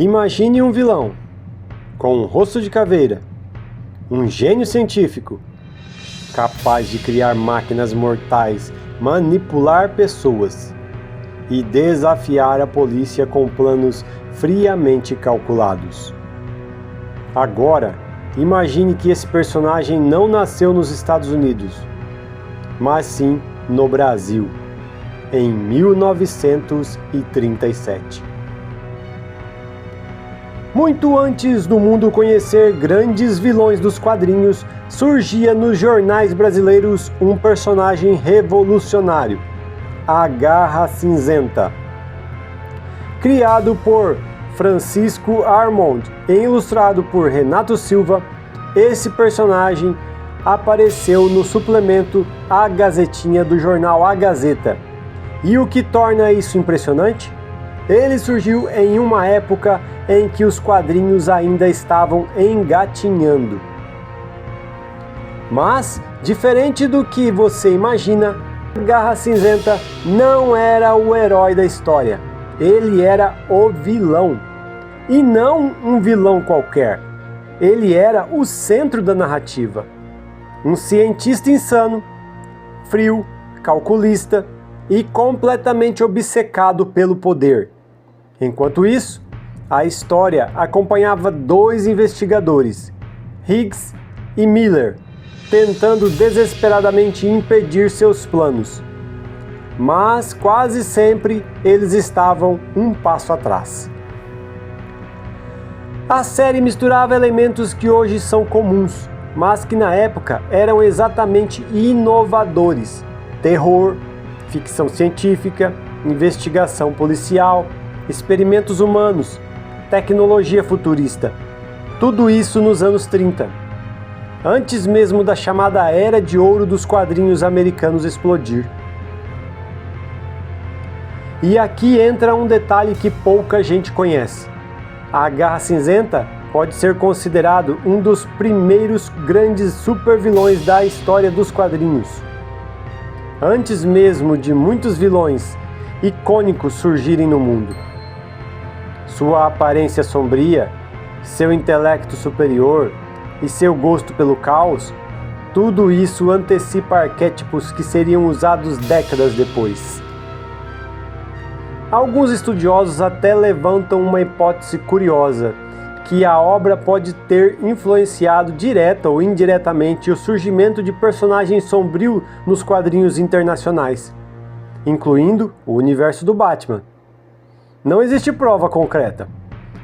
Imagine um vilão com um rosto de caveira, um gênio científico, capaz de criar máquinas mortais, manipular pessoas e desafiar a polícia com planos friamente calculados. Agora, imagine que esse personagem não nasceu nos Estados Unidos, mas sim no Brasil, em 1937. Muito antes do mundo conhecer grandes vilões dos quadrinhos, surgia nos jornais brasileiros um personagem revolucionário, a Garra Cinzenta. Criado por Francisco Armond e ilustrado por Renato Silva, esse personagem apareceu no suplemento A Gazetinha do jornal A Gazeta. E o que torna isso impressionante? Ele surgiu em uma época em que os quadrinhos ainda estavam engatinhando. Mas, diferente do que você imagina, Garra Cinzenta não era o herói da história. Ele era o vilão. E não um vilão qualquer. Ele era o centro da narrativa. Um cientista insano, frio, calculista e completamente obcecado pelo poder. Enquanto isso, a história acompanhava dois investigadores, Higgs e Miller, tentando desesperadamente impedir seus planos. Mas quase sempre eles estavam um passo atrás. A série misturava elementos que hoje são comuns, mas que na época eram exatamente inovadores: terror, ficção científica, investigação policial, experimentos humanos, tecnologia futurista. Tudo isso nos anos 30, antes mesmo da chamada Era de Ouro dos quadrinhos americanos explodir. E aqui entra um detalhe que pouca gente conhece. A Garra Cinzenta pode ser considerado um dos primeiros grandes supervilões da história dos quadrinhos. Antes mesmo de muitos vilões icônicos surgirem no mundo. Sua aparência sombria, seu intelecto superior e seu gosto pelo caos, tudo isso antecipa arquétipos que seriam usados décadas depois. Alguns estudiosos até levantam uma hipótese curiosa, que a obra pode ter influenciado direta ou indiretamente o surgimento de personagens sombrios nos quadrinhos internacionais, incluindo o universo do Batman. Não existe prova concreta,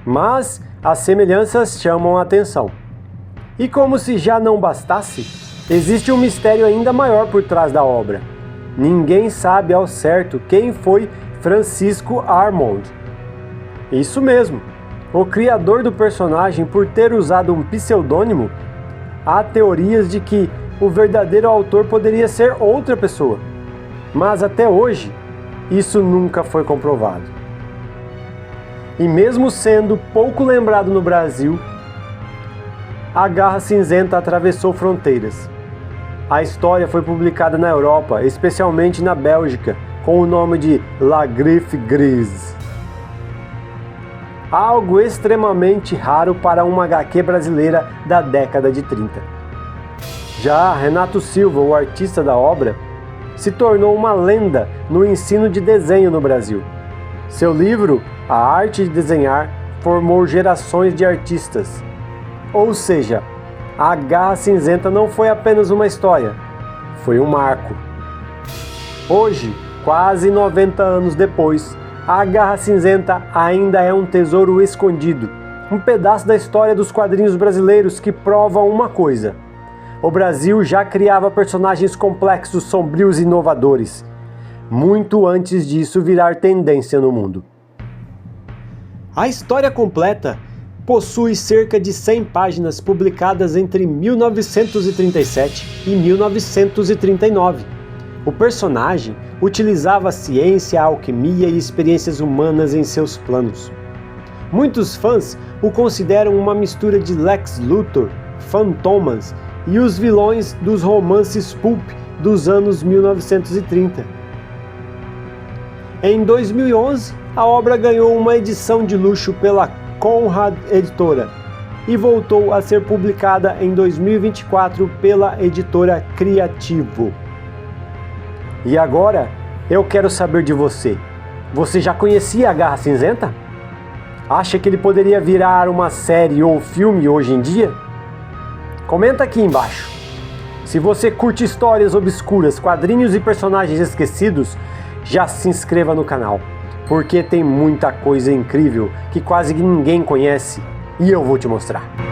mas as semelhanças chamam a atenção. E como se já não bastasse, existe um mistério ainda maior por trás da obra. Ninguém sabe ao certo quem foi Francisco Armond. Isso mesmo, o criador do personagem, por ter usado um pseudônimo. Há teorias de que o verdadeiro autor poderia ser outra pessoa, mas até hoje isso nunca foi comprovado. E mesmo sendo pouco lembrado no Brasil, a Garra Cinzenta atravessou fronteiras. A história foi publicada na Europa, especialmente na Bélgica, com o nome de La Griffe Grise. Algo extremamente raro para uma HQ brasileira da década de 30. Já Renato Silva, o artista da obra, se tornou uma lenda no ensino de desenho no Brasil. Seu livro, A Arte de Desenhar, formou gerações de artistas. Ou seja, a Garra Cinzenta não foi apenas uma história, foi um marco. Hoje, quase 90 anos depois, a Garra Cinzenta ainda é um tesouro escondido, um pedaço da história dos quadrinhos brasileiros que prova uma coisa: o Brasil já criava personagens complexos, sombrios e inovadores, muito antes disso virar tendência no mundo. A história completa possui cerca de 100 páginas publicadas entre 1937 e 1939. O personagem utilizava a ciência, a alquimia e experiências humanas em seus planos. Muitos fãs o consideram uma mistura de Lex Luthor, Fantomas e os vilões dos romances pulp dos anos 1930. Em 2011, a obra ganhou uma edição de luxo pela Conrad Editora e voltou a ser publicada em 2024 pela editora Criativo. E agora eu quero saber de você. Você já conhecia a Garra Cinzenta? Acha que ele poderia virar uma série ou filme hoje em dia? Comenta aqui embaixo. Se você curte histórias obscuras, quadrinhos e personagens esquecidos, já se inscreva no canal, porque tem muita coisa incrível que quase ninguém conhece e eu vou te mostrar.